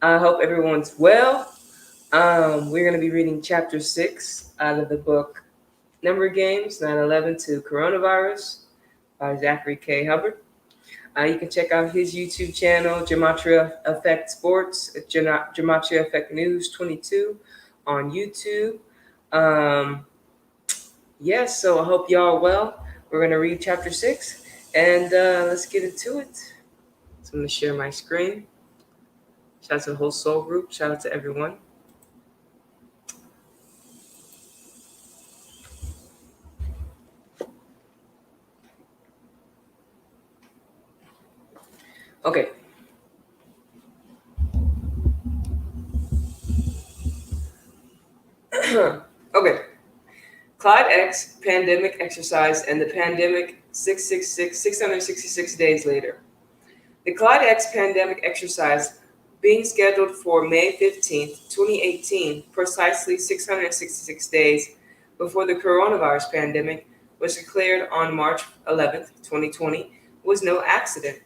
I hope everyone's well. We're going to be reading chapter 6 out of the book Number Games 9/11 to Coronavirus by Zachary K. Hubbard. You can check out his YouTube channel, Gematria Effect Sports, Gematria Effect News 22 on YouTube. Um, yes, so I hope y'all are well. We're going to read chapter 6 and let's get into it. So I'm going to share my screen. Shout out to the whole soul group. Shout out to everyone. Okay. Okay. Clade X pandemic exercise and the pandemic 666 days later. The Clade X pandemic exercise, being scheduled for May 15th, 2018, precisely 666 days before the coronavirus pandemic was declared on March 11th, 2020, was no accident.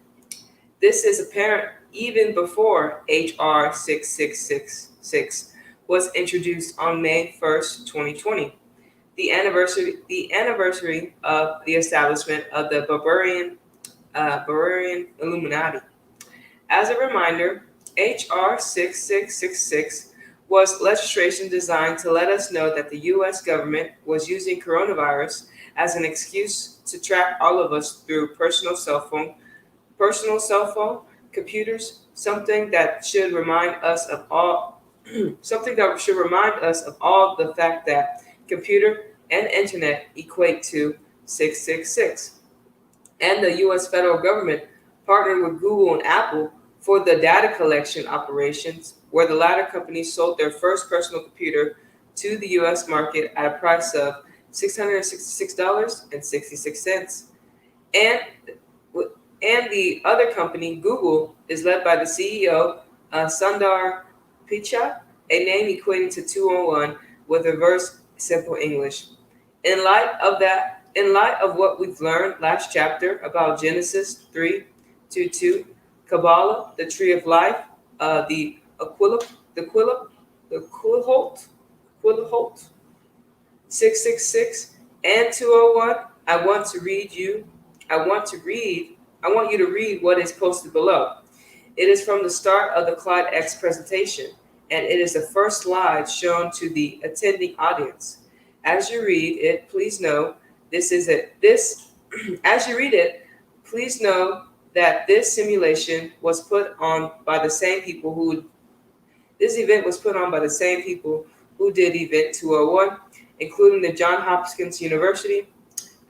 This is apparent even before H.R. 6666 was introduced on May 1st, 2020, the anniversary of the establishment of the Bavarian Illuminati. As a reminder, H.R. 6666 was legislation designed to let us know that the U.S. government was using coronavirus as an excuse to track all of us through personal cell phone, computers, something that should remind us of all the fact that computer and internet equate to 666. And the US federal government partnered with Google and Apple for the data collection operations, where the latter companies sold their first personal computer to the US market at a price of $666.66. And and the other company, Google, is led by the CEO, Sundar Pichai, a name equating to 201 with reverse simple English. In light of what we've learned last chapter about Genesis 3:22, Kabbalah, the tree of life, the Quillaholt, 666, and 201, I want to read you. I want to read. I want you to read what is posted below. It is from the start of the Clade X presentation, and it is the first slide shown to the attending audience. As you read it, please know this is it. This, as you read it, please know that this simulation was put on by the same people who. This event was put on by the same people who did Event 201, including the Johns Hopkins University,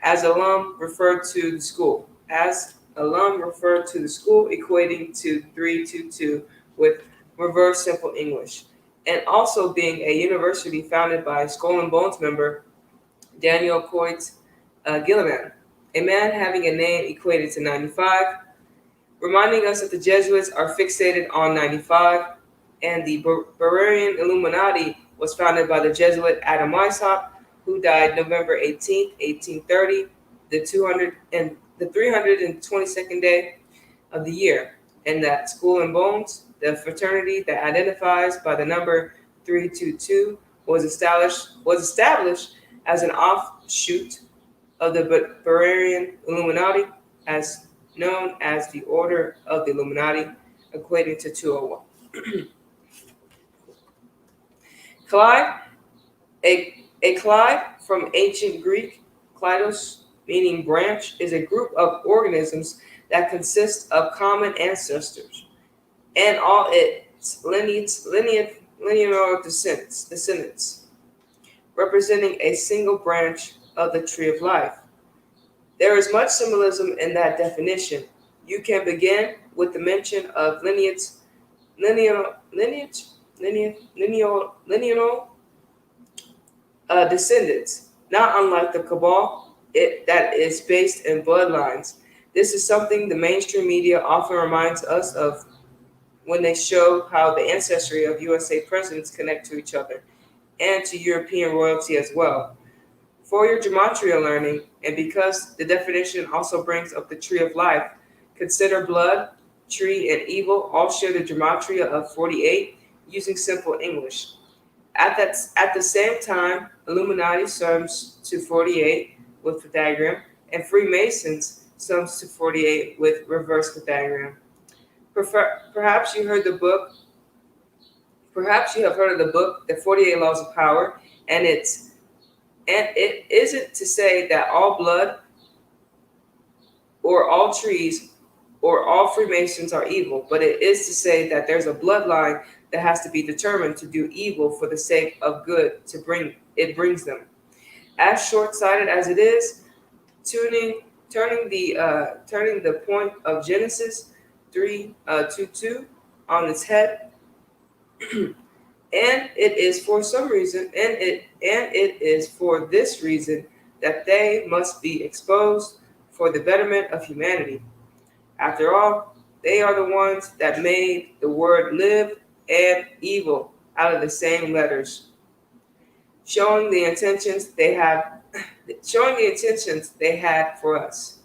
as alum referred to the school. As alum referred to the school, equating to 322 with reverse simple English, and also being a university founded by Skull and Bones member Daniel Coit Gilliman, a man having a name equated to 95, reminding us that the Jesuits are fixated on 95, and the Bavarian Illuminati was founded by the Jesuit Adam Weishaupt, who died November 18th, 1830, the 322nd day of the year, and that Skull and Bones, the fraternity that identifies by the number 322, was established as an offshoot of the Bavarian Illuminati, as known as the Order of the Illuminati, equating to 201. Clade, a clade from ancient Greek, kleidos, meaning branch, is a group of organisms that consist of common ancestors and all its lineal descendants, representing a single branch of the tree of life. There is much symbolism in that definition. You can begin with the mention of lineal, descendants, not unlike the Cabal, that is based in bloodlines. This is something the mainstream media often reminds us of when they show how the ancestry of USA presidents connect to each other and to European royalty as well. For your gematria learning, and because the definition also brings up the tree of life, consider blood tree, and evil all share the gematria of 48 using simple English. At the same time, Illuminati sums to 48 with Pythagorean, and Freemasons sums to 48 with reverse Pythagorean. Perhaps you heard the book. Perhaps you have heard of the book, The 48 Laws of Power, and it isn't to say that all blood or all trees or all Freemasons are evil, but it is to say that there's a bloodline that has to be determined to do evil for the sake of good brings them. As short-sighted as it is, turning the point of Genesis 3:2 on its head, and it is for some reason, and it is for this reason that they must be exposed for the betterment of humanity. After all, they are the ones that made the word live and evil out of the same letters, showing the intentions they had for us.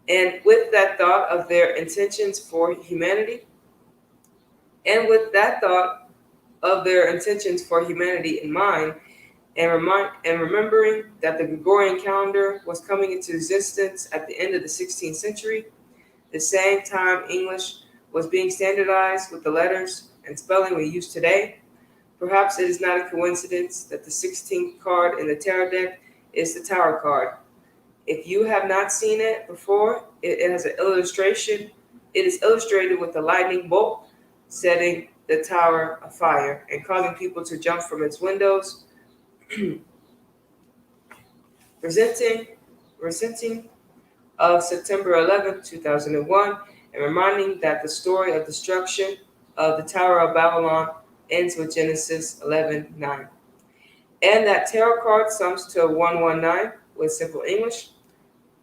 And with that thought of their intentions for humanity, and with that thought of their intentions for humanity in mind, and remembering that the Gregorian calendar was coming into existence at the end of the 16th century, the same time English was being standardized with the letters and spelling we use today, perhaps it is not a coincidence that the 16th card in the tarot deck is the Tower card. If you have not seen it before, it has an illustration. It is illustrated with a lightning bolt setting the tower afire and causing people to jump from its windows, resenting of September 11th, 2001, and reminding that the story of destruction of the Tower of Babylon ends with Genesis 11:9. And that tarot card sums to 119 with simple English.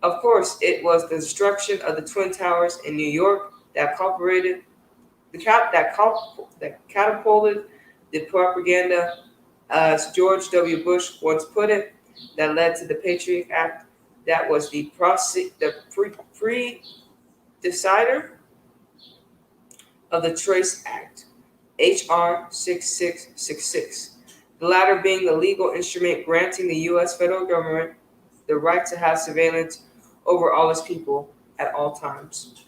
Of course, it was the destruction of the Twin Towers in New York that catapulted the propaganda, as George W. Bush once put it, that led to the Patriot Act. That was the pre-decider of the Trace Act, H.R. 6666. The latter being the legal instrument granting the U.S. federal government the right to have surveillance over all its people at all times.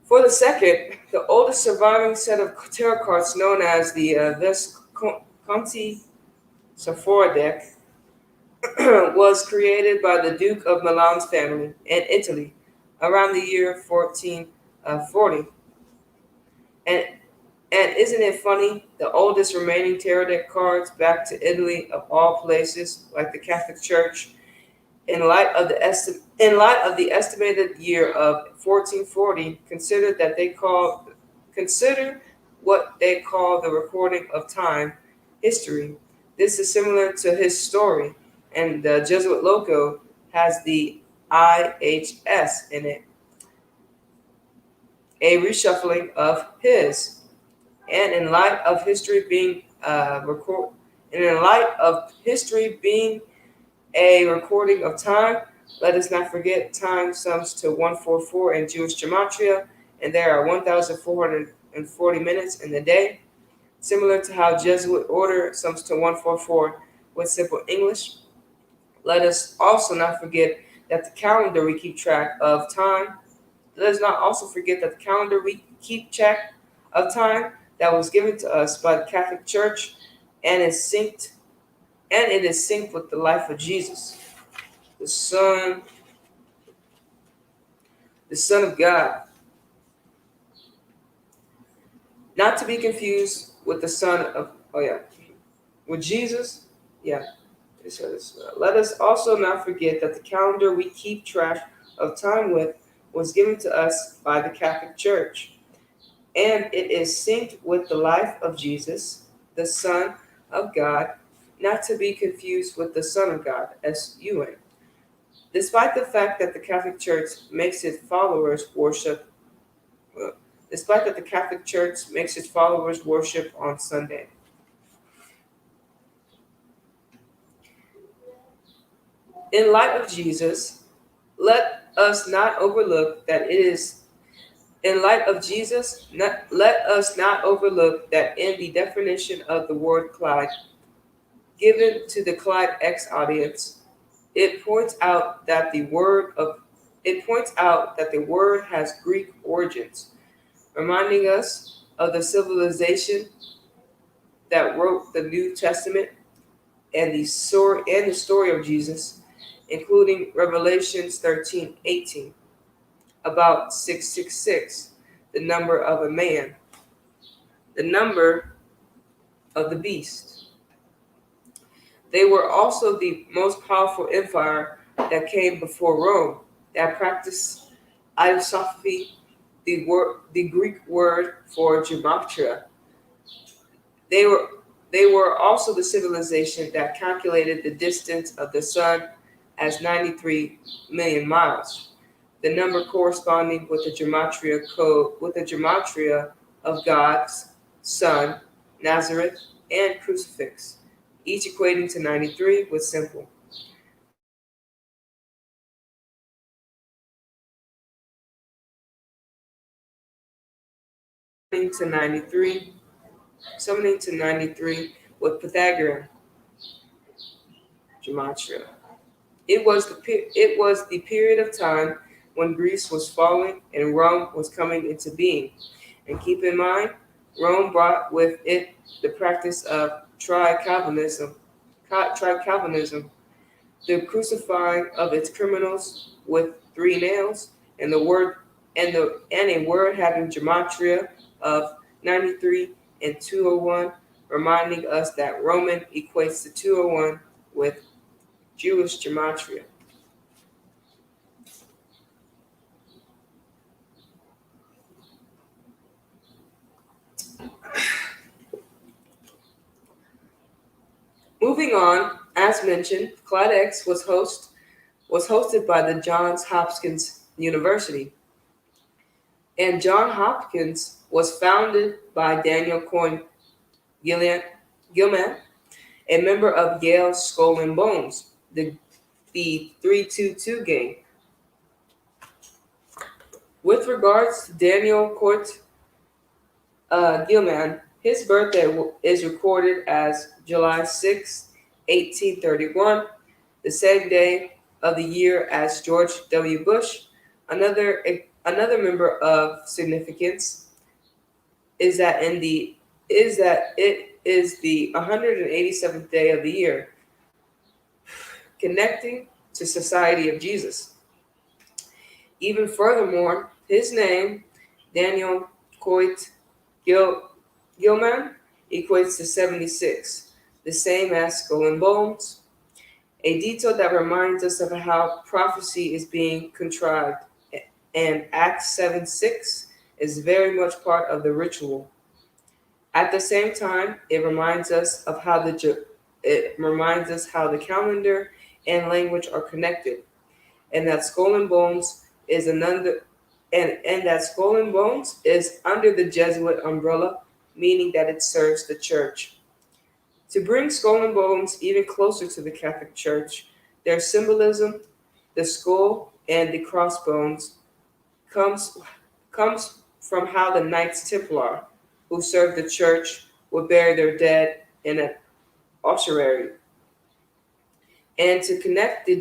For the second, the oldest surviving set of tarot cards, known as the Visconti Sephora deck, was created by the Duke of Milan's family in Italy around the year 1440. And isn't it funny? The oldest remaining tarot deck cards back to Italy, of all places, like the Catholic Church, in light of the estimated year of 1440, consider what they call the recording of time history. This is similar to his story, and the Jesuit logo has the IHS in it, a reshuffling of his. And in light of history being a recording of time, let us not forget time sums to 144 in Jewish gematria, and there are 1,440 minutes in the day. Similar to how Jesuit order sums to 144 with simple English, let us also not forget that the calendar we keep track of time. Let us not also forget that the calendar we keep track of time that was given to us by the Catholic Church, and it is synced with the life of Jesus, the Son of God. Not to be confused with the Son of, with Jesus. Let us also not forget that the calendar we keep track of time with was given to us by the Catholic Church, and it is synced with the life of Jesus, the Son of God, not to be confused with the Son of God, S-U-N. Despite the fact that the Catholic Church makes its followers worship on Sunday. In light of Jesus, let us not overlook that it is in light of Jesus, let us not overlook that in the definition of the word Clyde given to the Clyde X audience, it points out that the word has Greek origins, reminding us of the civilization that wrote the New Testament and the story of Jesus, including Revelations 13:18, about 666, the number of a man, the number of the beast. They were also the most powerful empire that came before Rome that practiced isophy, the Greek word for gematria. They were they were also the civilization that calculated the distance of the sun as 93 million miles, the number corresponding with the gematria of God's Son, Nazareth, and crucifix, each equating to 93 with simple. To 93, summoning to 93 with Pythagorean gematria. It was the period of time when Greece was falling and Rome was coming into being. And keep in mind, Rome brought with it the practice of tri-Calvinism, the crucifying of its criminals with 3 nails, and a word having gematria of 93 and 201, reminding us that Roman equates to 201 with Jewish gematria. Moving on, as mentioned, Clade X was hosted by the Johns Hopkins University, and John Hopkins was founded by Daniel Coyne Gilman, a member of Yale's Skull and Bones, the 322 gang. With regards to Daniel Coyne Gilman, his birthday is recorded as July 6, 1831, the same day of the year as George W. Bush. Another member of significance is that it is the 187th day of the year, connecting to Society of Jesus. Even furthermore, his name, Daniel Coit Gilman, equates to 76, the same as Skull and Bones, a detail that reminds us of how prophecy is being contrived, and Acts 7:6 is very much part of the ritual. At the same time, it reminds us how the calendar and language are connected, and that Skull and Bones is under the Jesuit umbrella, meaning that it serves the church. To bring Skull and Bones even closer to the Catholic Church, their symbolism, the skull and the crossbones, comes from how the Knights Templar, who served the church, would bury their dead in an ossuary. And to connect the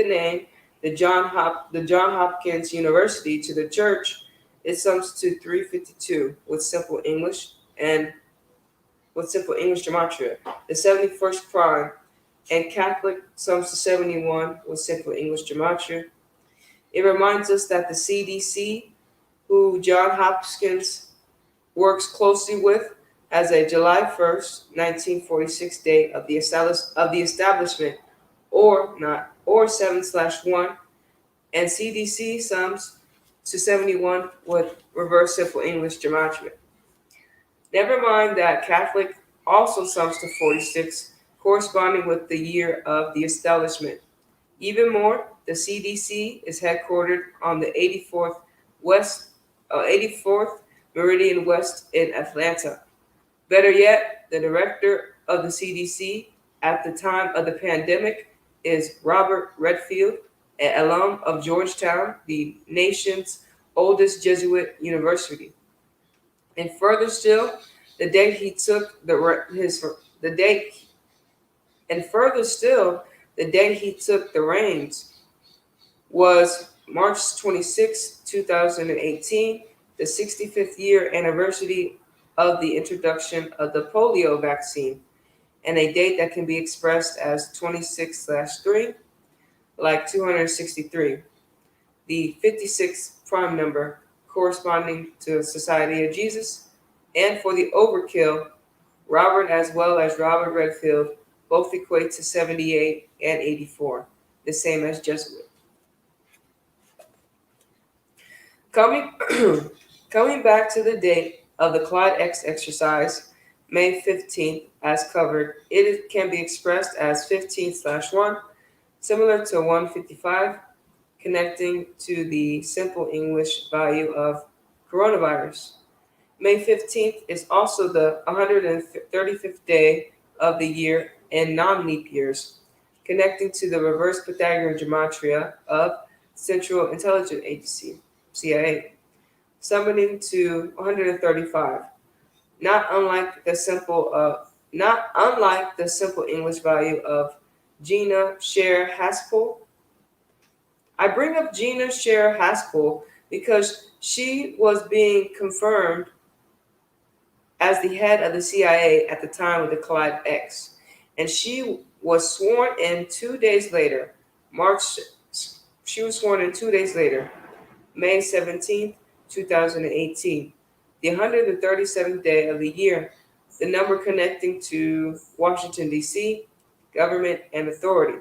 name the John Hopkins University to the church, it sums to 352 with simple English gematria. The 71st prime and Catholic sums to 71 with simple English gematria. It reminds us that the CDC, who John Hopkins works closely with, has a July 1st, 1946 date of the establishment, or 7/1, and CDC sums to 71 with reverse simple English gematria. Never mind that Catholic also sums to 46, corresponding with the year of the establishment. Even more, the CDC is headquartered on the 84th Meridian West in Atlanta. Better yet, the director of the CDC at the time of the pandemic is Robert Redfield, an alum of Georgetown, the nation's oldest Jesuit university. And further still, the date he took the date and further still, the date he took the reins was March 26, 2018, the 65th year anniversary of the introduction of the polio vaccine, and a date that can be expressed as 26/3, like 263, the 56th prime number corresponding to Society of Jesus, and for the overkill, Robert as well as Robert Redfield both equate to 78 and 84, the same as Jesuit. Coming, coming back to the date of the Clade X exercise, May 15th, as covered, it can be expressed as 15/1, similar to 155, connecting to the simple English value of coronavirus. May 15th is also the 135th day of the year in non-leap years, connecting to the reverse Pythagorean gematria of Central Intelligence Agency, CIA, summoning to 135. Not unlike the simple English value of Gina Sher Haspel. I bring up Gina Sher Haspel because she was being confirmed as the head of the CIA at the time of the Clade X, and she was sworn in 2 days later. March. She was sworn in 2 days later, May 17th, 2018, the 137th day of the year, the number connecting to Washington, D.C., government and authority.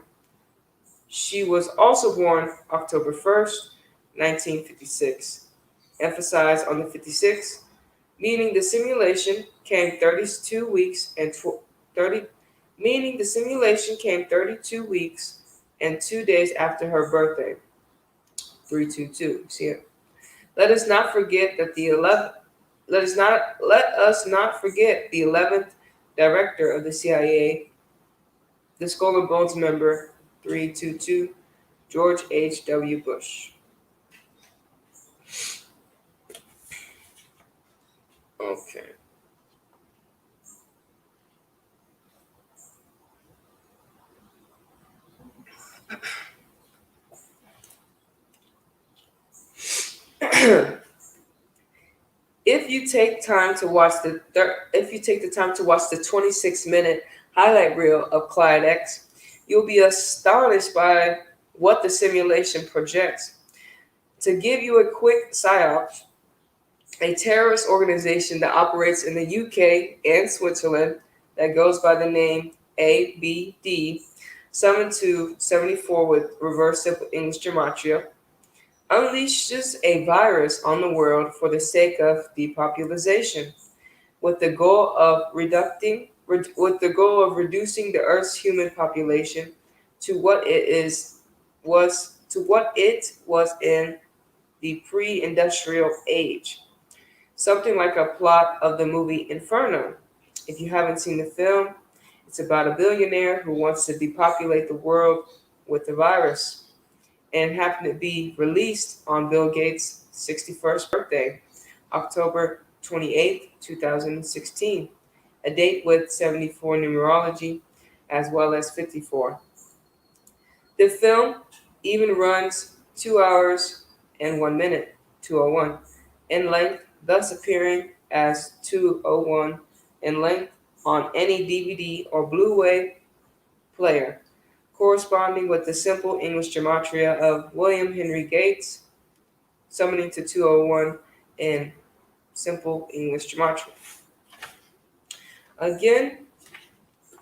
She was also born October 1st, 1956. Emphasized on the 56, meaning the simulation came 32 weeks and 30 meaning the simulation came 32 weeks and 2 days after her birthday. 322. See it? Let us not forget that the 11th let us not forget the 11th director of the CIA, the Skull and Bones member 322, George H.W. Bush. Okay. If you take the time to watch the 26-minute highlight reel of Clade X, you'll be astonished by what the simulation projects. To give you a quick psyop, a terrorist organization that operates in the UK and Switzerland that goes by the name ABD, summoned to 74 with reverse simple English gematria, unleashes a virus on the world for the sake of depopulation, with the goal of reducing the Earth's human population to what it was in the pre-industrial age. Something like a plot of the movie Inferno. If you haven't seen the film, it's about a billionaire who wants to depopulate the world with the virus, and happened to be released on Bill Gates' 61st birthday, October 28th, 2016, a date with 74 numerology as well as 54. The film even runs 2 hours and 1 minute, 201, in length, thus appearing as 201 in length on any DVD or Blu-ray player, corresponding with the simple English gematria of William Henry Gates, summoning to 201 in simple English gematria. Again,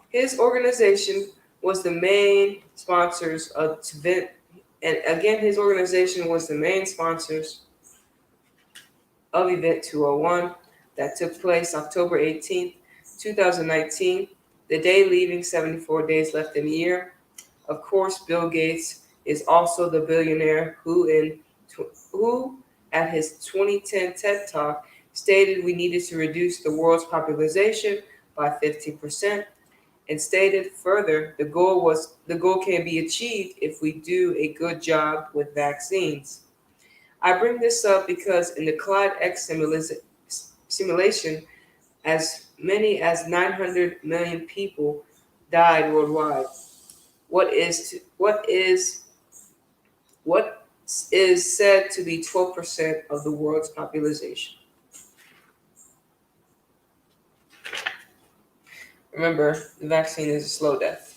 his organization was the main sponsors of event, and again, his organization was the main sponsors of Event 201 that took place October 18th, 2019, the day leaving 74 days left in the year. Of course, Bill Gates is also the billionaire who at his 2010 TED Talk stated we needed to reduce the world's population by 15%, and stated further the goal can be achieved if we do a good job with vaccines. I bring this up because in the Clade X simulation, as many as 900 million people died worldwide. What is said to be 12% of the world's population. Remember, the vaccine is a slow death.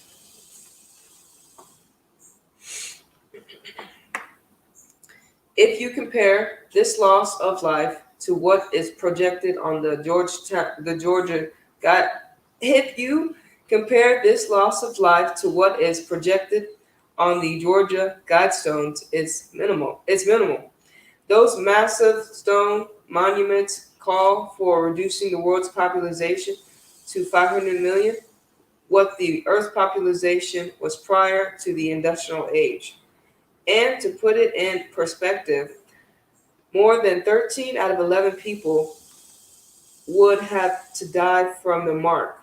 If you compare this loss of life to what is projected on the Georgia guide, if you compare this loss of life to what is projected on the Georgia guidestones, it's minimal. It's minimal. Those massive stone monuments call for reducing the world's population to 500 million, what the Earth's population was prior to the industrial age. And to put it in perspective, more than 13 out of 11 people would have to die from the mark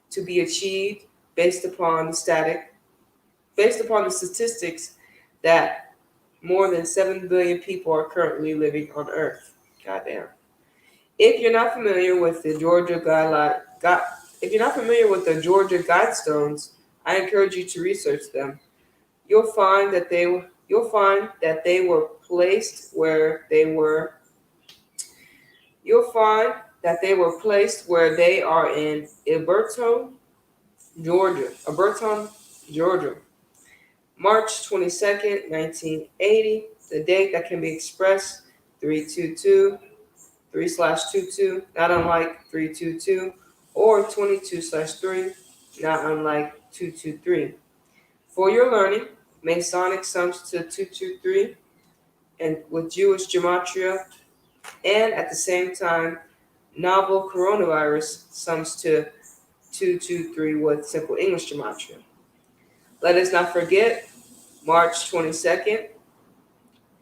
to be achieved based upon the statistics that more than 7 billion people are currently living on Earth. Goddamn. If you're not familiar with the if you're not familiar with the Georgia Guidestones, I encourage you to research them. You'll find that they were placed where they were. You'll find that they were placed where they are in Alberton, Georgia. March 22nd, 1980. The date that can be expressed 322 3/22, not unlike 322, or 22/3, not unlike 223. For your learning, Masonic sums to 223 and with Jewish gematria, and at the same time, novel coronavirus sums to 223 with simple English gematria. Let us not forget March 22nd,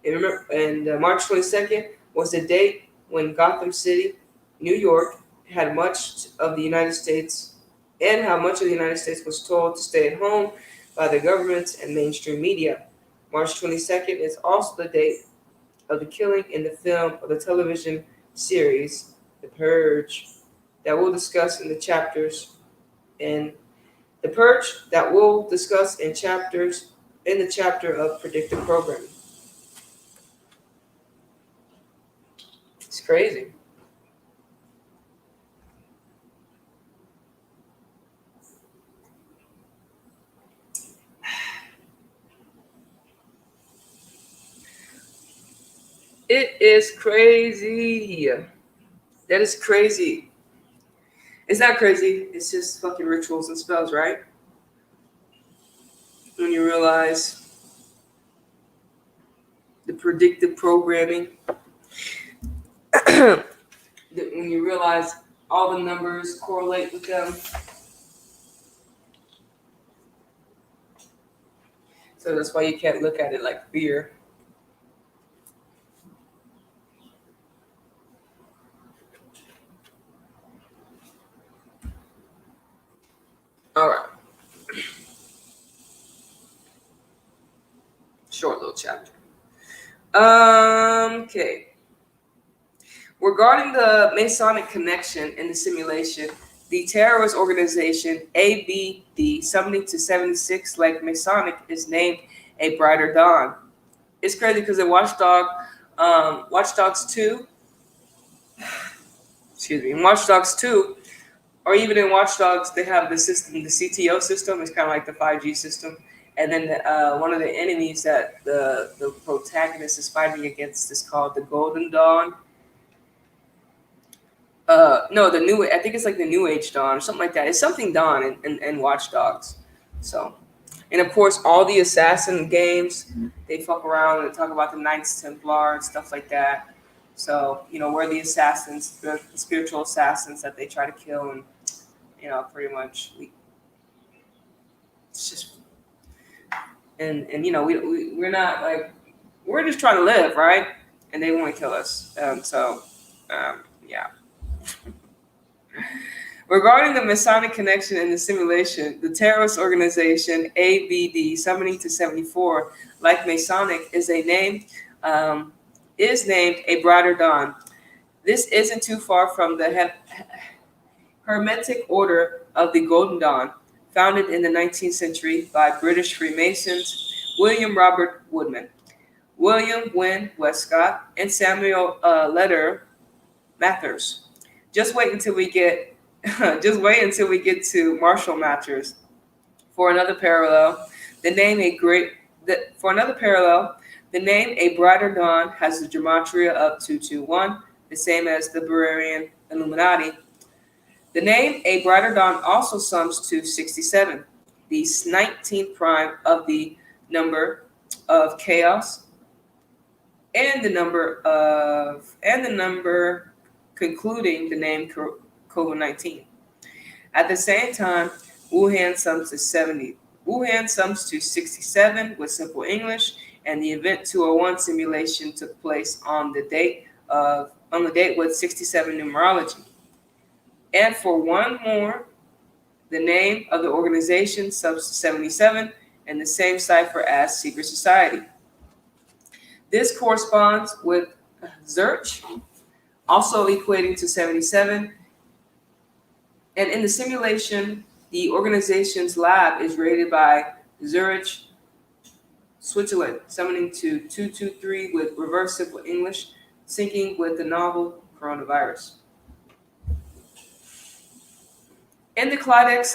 and March 22nd was the date when Gotham City, New York, had much of the United States, and how much of the United States was told to stay at home by the governments and mainstream media. March 22nd is also the date of the killing in the film of the television series The Purge that we'll discuss in the chapters in The Purge that we'll discuss in the chapter of predictive programming. It's crazy. It is crazy. That is crazy. It's not crazy. It's just fucking rituals and spells, right? When you realize the predictive programming, when you realize all the numbers correlate with them. So that's why you can't look at it like fear. All right. Short little chapter. Okay. Regarding the Masonic connection in the simulation, the terrorist organization ABD 70 to 76, like Masonic, is named A Brighter Dawn. It's crazy because in Watch Dogs 2, in Watch Dogs 2, or even in Watch Dogs, they have the system, the CTO system. It's kind of like the 5G system. And then one of the enemies that the protagonist is fighting against is called the Golden Dawn. No, the new. I think it's like the New Age Dawn or something like that. It's something Dawn in Watch Dogs. So, and of course, all the assassin games, they fuck around and talk about the Knights Templar and stuff like that. So, we're the assassins, the spiritual assassins that they try to kill, and pretty much it's just, and we're not like, we're just trying to live, right? And they want to kill us. Yeah. Regarding the Masonic connection in the simulation, the terrorist organization ABD 70 to 74, like Masonic, um, is named a brighter dawn. This isn't too far from the Hermetic Order of the Golden Dawn, founded in the 19th century by British Freemasons William Robert Woodman, William Wynne Westcott, and Samuel Letter Mathers. Just wait until we get just wait until we get to Marshall Mathers. For another parallel, the name a great the, for another parallel, the name A Brighter Dawn has the gematria of 221, the same as the Bavarian Illuminati. The name A Brighter Dawn also sums to 67, the 19th prime of the number of chaos, and the number concluding the name COVID-19. At the same time, Wuhan sums to 70. Wuhan sums to 67 with simple English, and the event 201 simulation took place on the date with 67 numerology. And for one more, the name of the organization sums to 77 and the same cipher as secret society. This corresponds with Zurich, also equating to 77. And in the simulation, the organization's lab is rated by Zurich, Switzerland, summoning to 223 with reverse simple English, syncing with the novel coronavirus. In the Clade X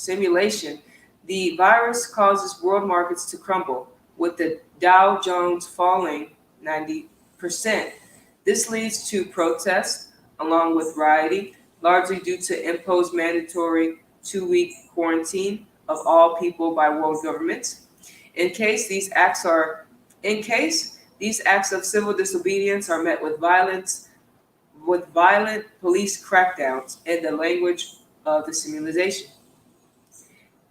simulation, the virus causes world markets to crumble, with the Dow Jones falling 90%. This leads to protests, along with rioting, largely due to imposed mandatory 2-week quarantine of all people by world governments. In case these acts of civil disobedience are met with violent police crackdowns in the language of the simulation.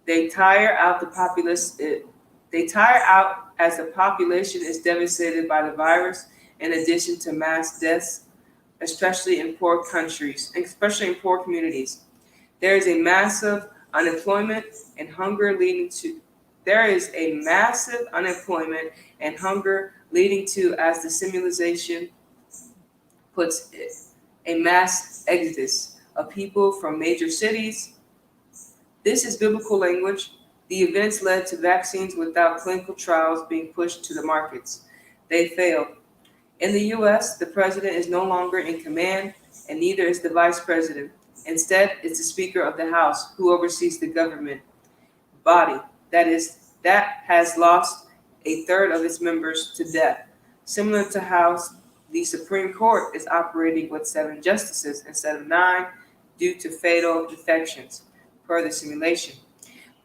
They tire out the populace. They tire out as the population is devastated by the virus, in addition to mass deaths, especially in poor countries, especially in poor communities. There is a massive unemployment and hunger leading to as the simulation puts it, a mass exodus of people from major cities. This is biblical language. The events led to vaccines without clinical trials being pushed to the markets. They failed. In the U.S., the president is no longer in command, and neither is the vice president. Instead, it's the Speaker of the House who oversees the government body that has lost a third of its members to death. Similar to how the Supreme Court is operating with 7 justices instead of 9 due to fatal infections, per the simulation.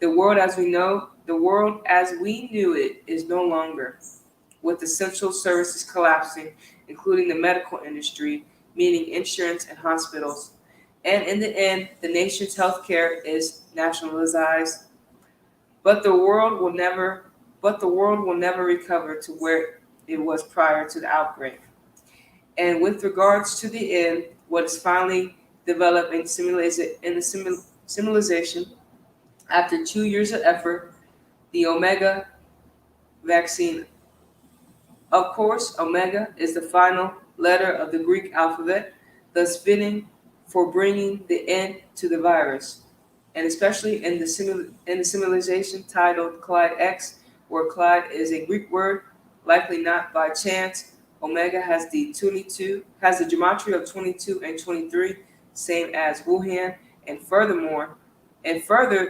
The world as we knew it is no longer, with essential services collapsing, including the medical industry, meaning insurance and hospitals. And in the end, the nation's healthcare is nationalized, but the world will never recover to where it was prior to the outbreak. And with regards to the end, what is finally developed in the simulation, after 2 years of effort, the Omega vaccine. Of course, Omega is the final letter of the Greek alphabet, thus fitting for bringing the end to the virus, and especially in the simulation titled Clade X, where Clade is a Greek word, likely not by chance. Omega has the gematria of 22 and 23, same as Wuhan, and further,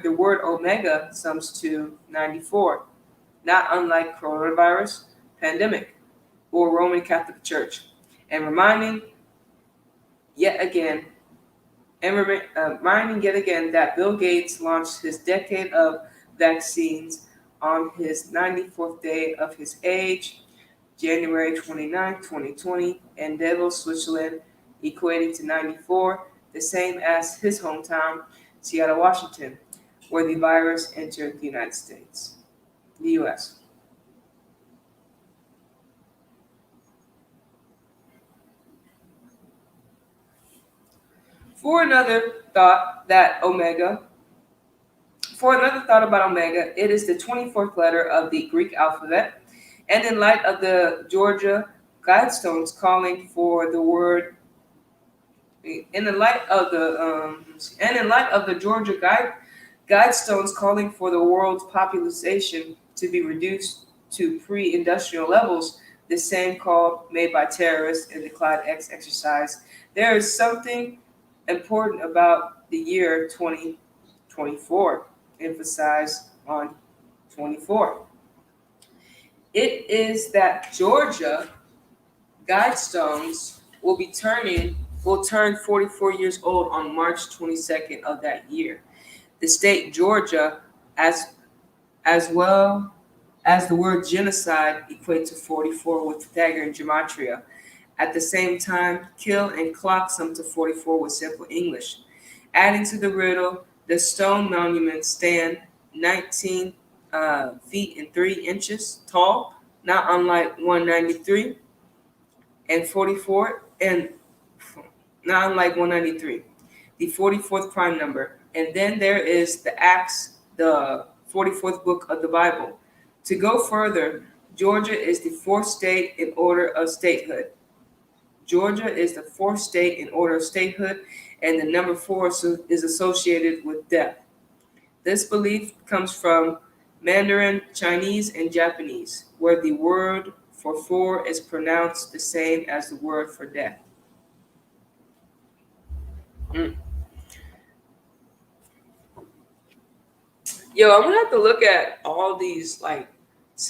the word Omega sums to 94, not unlike coronavirus, pandemic, or Roman Catholic Church, and reminding yet again that Bill Gates launched his decade of vaccines on his 94th day of his age, January 29, 2020, in Davos, Switzerland, equating to 94, the same as his hometown, Seattle, Washington, where the virus entered the the U.S. For another thought that Omega, for another thought about Omega, it is the 24th letter of the Greek alphabet, and in light of the Georgia guidestones calling for the word, in the light of the and in light of the Georgia guidestones calling for the world's population to be reduced to pre-industrial levels, the same call made by terrorists in the Clade X exercise, there is something important about the year 2024, emphasized on 24. It is that Georgia Guidestones will turn 44 years old on March 22nd of that year. The state Georgia, as well as the word genocide, equate to 44 with Pythagorean gematria. At the same time, kill and clock sum to 44 with simple English. Adding to the riddle, the stone monuments stand 19 feet and 3 inches tall, not unlike 193 and 44, and not unlike 193, the 44th prime number. And then there is the Acts, the 44th book of the Bible. To go further, Georgia is the fourth state in order of statehood. Georgia is the fourth state in order of statehood, and the number 4 is associated with death. This belief comes from Mandarin, Chinese, and Japanese, where the word for 4 is pronounced the same as the word for death. Yo, I'm gonna have to look at all these like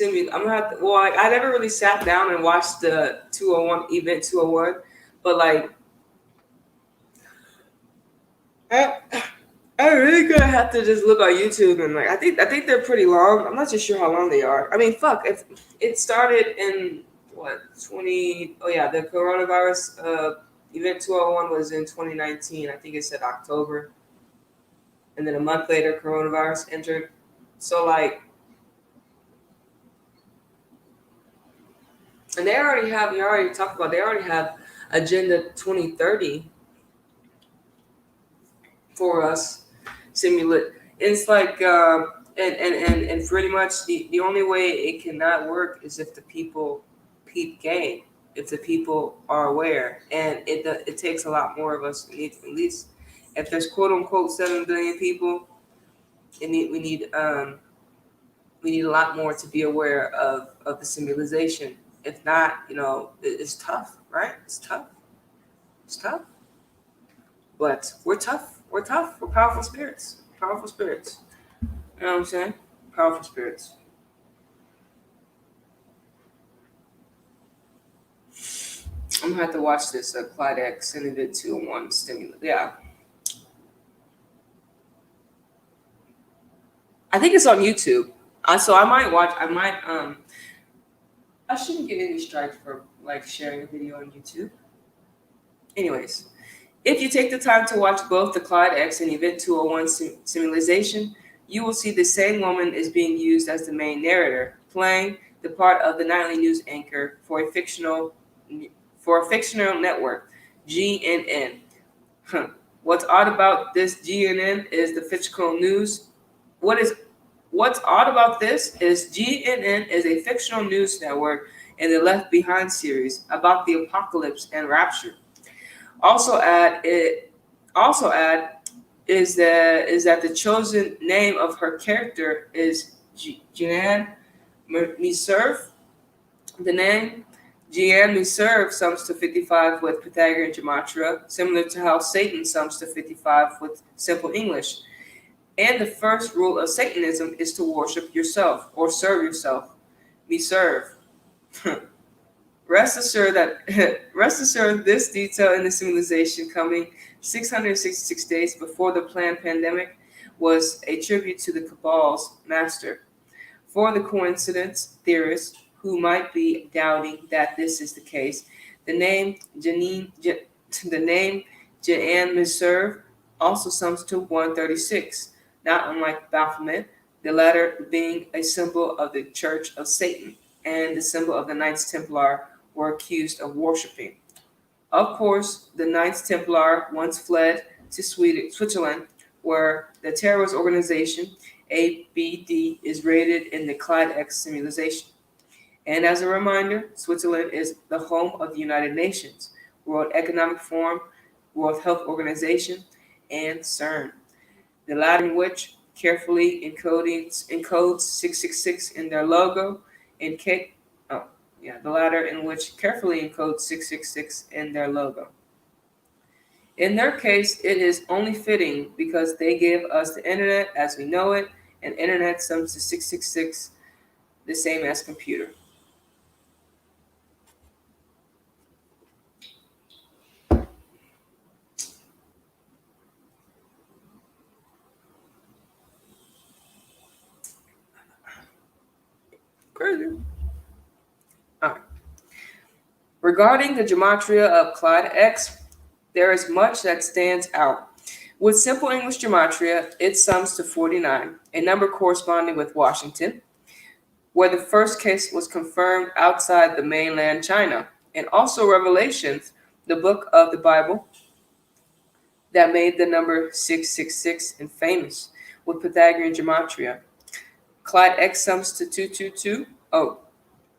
I'm gonna have to. Well, I never really sat down and watched the 201 event 201, but like I really gonna have to just look on YouTube and like I think they're pretty long. I'm not just sure how long they are. I mean, fuck, if it started in what 20? Oh yeah, the coronavirus event 201 was in 2019. I think it said October, and then a month later, coronavirus entered. So like, and they already have. You already talked about. They already have Agenda 2030 for us. Simulate. It's like, and pretty much the only way it cannot work is if the people peep game, if the people are aware, and it takes a lot more of us. At least if there's quote unquote 7 billion people, we need a lot more to be aware of the simulation. If not, it's tough, right? It's tough. It's tough. But we're tough. We're tough. We're powerful spirits. Powerful spirits. You know what I'm saying? Powerful spirits. I'm gonna have to watch this Clade X Innovative 201 Stimulus. Yeah. I think it's on YouTube. So I might watch. I shouldn't get any strikes for like sharing a video on YouTube. Anyways. If you take the time to watch both the Clade X and Event 201 simulation, you will see the same woman is being used as the main narrator, playing the part of the nightly news anchor for a fictional network, GNN. What's odd about this GNN is the fictional news. What's odd about this is GNN is a fictional news network in the Left Behind series about the apocalypse and rapture. Also add is that the chosen name of her character is Jeanne Meserve. The name Jeanne Meserve sums to 55 with Pythagorean gematria, similar to how Satan sums to 55 with simple English. And the first rule of Satanism is to worship yourself or serve yourself. Meserve. Rest assured this detail in the simulation coming 666 days before the planned pandemic was a tribute to the Cabal's master. For the coincidence theorists who might be doubting that this is the case, the name Jeanne Meserve also sums to 136, not unlike Baphomet, the latter being a symbol of the Church of Satan and the symbol of the Knights Templar were accused of worshiping. Of course, the Knights Templar once fled to Switzerland, where the terrorist organization ABD is rated in the Clade X simulation. And as a reminder, Switzerland is the home of the United Nations, World Economic Forum, World Health Organization, and CERN. The latter in which carefully encodes 666 in their logo, in case the latter in which carefully encodes 666 in their logo. In their case, it is only fitting because they gave us the internet as we know it, and internet sums to 666, the same as computer. Crazy. All right. Regarding the gematria of Clade X, there is much that stands out. With simple English gematria, it sums to 49, a number corresponding with Washington, where the first case was confirmed outside the mainland China, and also Revelations, the book of the Bible that made the number 666 infamous with Pythagorean gematria. Clade X sums to 222.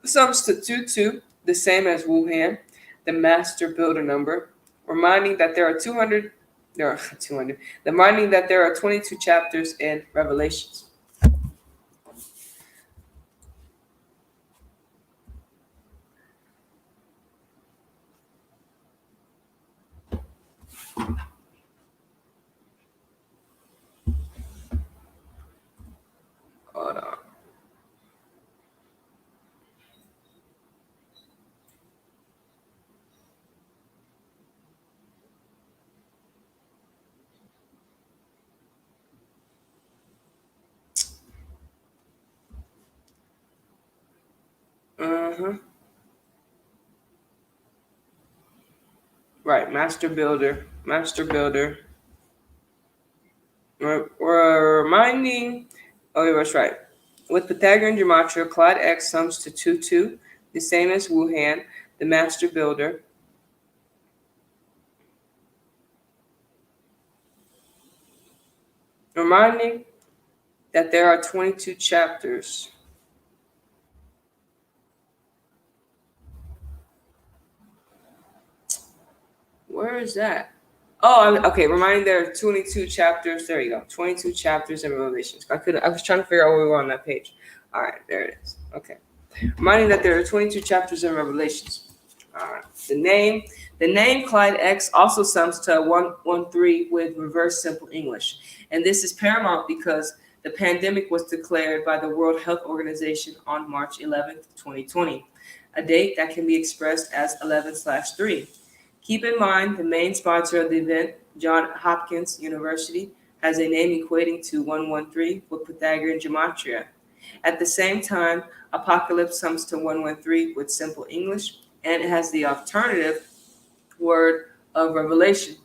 Sums to 22, the same as Wuhan, the master builder number, reminding that there are 200. Reminding that there are 22 chapters in Revelations. Hold on. Right, master builder. We're reminding. Oh, that's right. With Pythagorean gematria, Clade X sums to 22, the same as Wuhan, the master builder. Reminding that there are 22 chapters. Where is that? Oh, okay. Reminding there are 22 chapters. There you go. 22 chapters in Revelations. I was trying to figure out where we were on that page. All right, there it is. Okay. Reminding that there are 22 chapters in Revelations. All right. The name Clade X also sums to 113 with reverse simple English. And this is paramount because the pandemic was declared by the World Health Organization on March 11th, 2020, a date that can be expressed as 11/3. Keep in mind, the main sponsor of the event, Johns Hopkins University, has a name equating to 113 with Pythagorean gematria. At the same time, Apocalypse sums to 113 with simple English, and it has the alternative word of Revelation.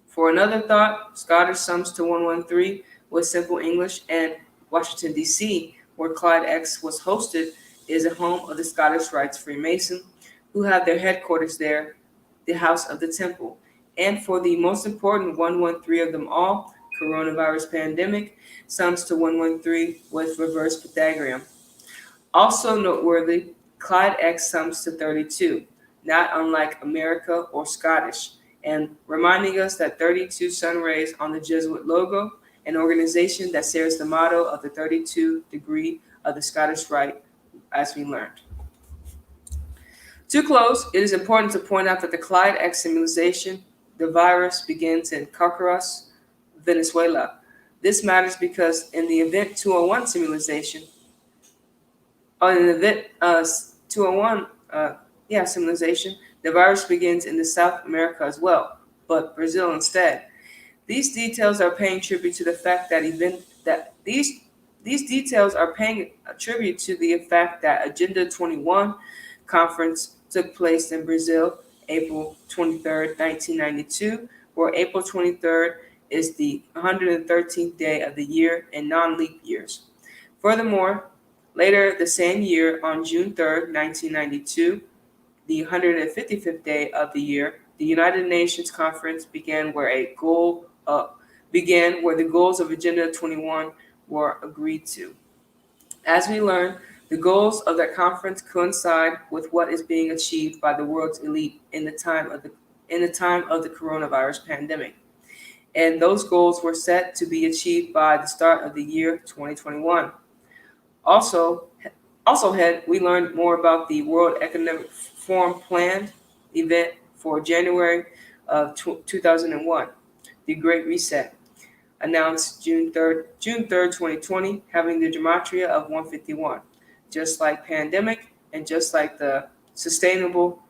For another thought, Scottish sums to 113 with simple English, and Washington, D.C., where Clade X was hosted, is a home of the Scottish Rites Freemason, who have their headquarters there, the House of the Temple. And for the most important 113 of them all, coronavirus pandemic, sums to 113 with reverse Pythagorean. Also noteworthy, Clade X sums to 32, not unlike America or Scottish, and reminding us that 32 sun rays on the Jesuit logo, an organization that shares the motto of the 32 degree of the Scottish Rite, as we learned. To close, it is important to point out that the Clade X simulation, the virus begins in Caracas, Venezuela. This matters because in the event 201 simulation, 201 simulation, the virus begins in the South America as well, but Brazil instead. These details are paying tribute to the fact that Agenda 21 conference took place in Brazil, April 23rd, 1992, where April 23rd is the 113th day of the year in non-leap years. Furthermore, later the same year, on June 3rd, 1992, the 155th day of the year, The United Nations Conference began where the goals of Agenda 21 were agreed to. As we learn, the goals of that conference coincide with what is being achieved by the world's elite in the time of the coronavirus pandemic. And those goals were set to be achieved by the start of the year 2021. Also, we learned more about the World Economic Forum planned event for January of 2001, the Great Reset, announced June 3rd, 2020, having the gematria of 151, just like pandemic and just like the Sustainable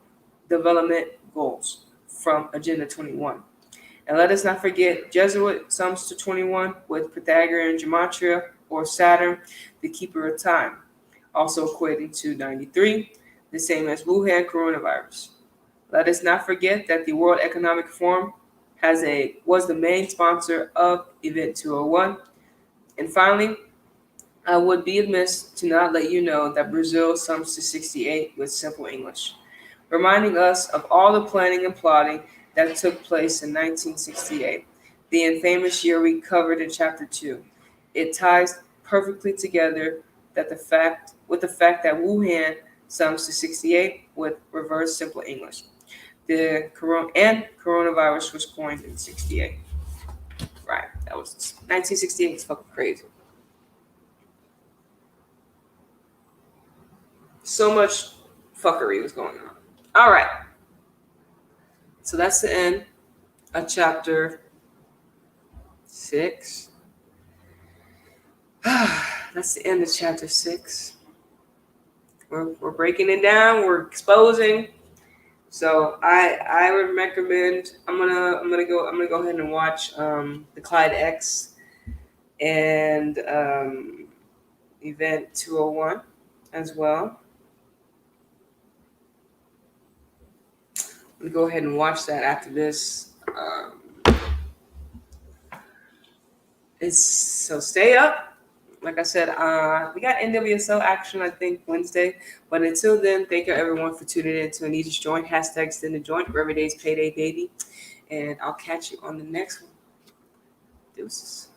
Development Goals from Agenda 21. And let us not forget Jesuit sums to 21 with Pythagorean gematria or Saturn, the keeper of time, also equating to 93, the same as Wuhan coronavirus. Let us not forget that the World Economic Forum was the main sponsor of Event 201. And finally, I would be amiss to not let you know that Brazil sums to 68 with simple English, reminding us of all the planning and plotting that took place in 1968, the infamous year we covered in Chapter 2. It ties perfectly together with the fact that Wuhan sums to 68 with reverse simple English. The coronavirus was coined in 68. Right, that was 1968. It's fucking crazy. So much fuckery was going on. All right. So that's the end of chapter 6. That's the end of chapter 6. We're breaking it down. We're exposing. So I would recommend. I'm gonna go ahead and watch the Clade X and Event 201 as well. I'm gonna go ahead and watch that after this. So stay up. Like I said, we got NWSL action, I think, Wednesday. But until then, thank you everyone for tuning in to Anita's Joint, #Exendajoint, where every day's payday, baby. And I'll catch you on the next one. Deuces.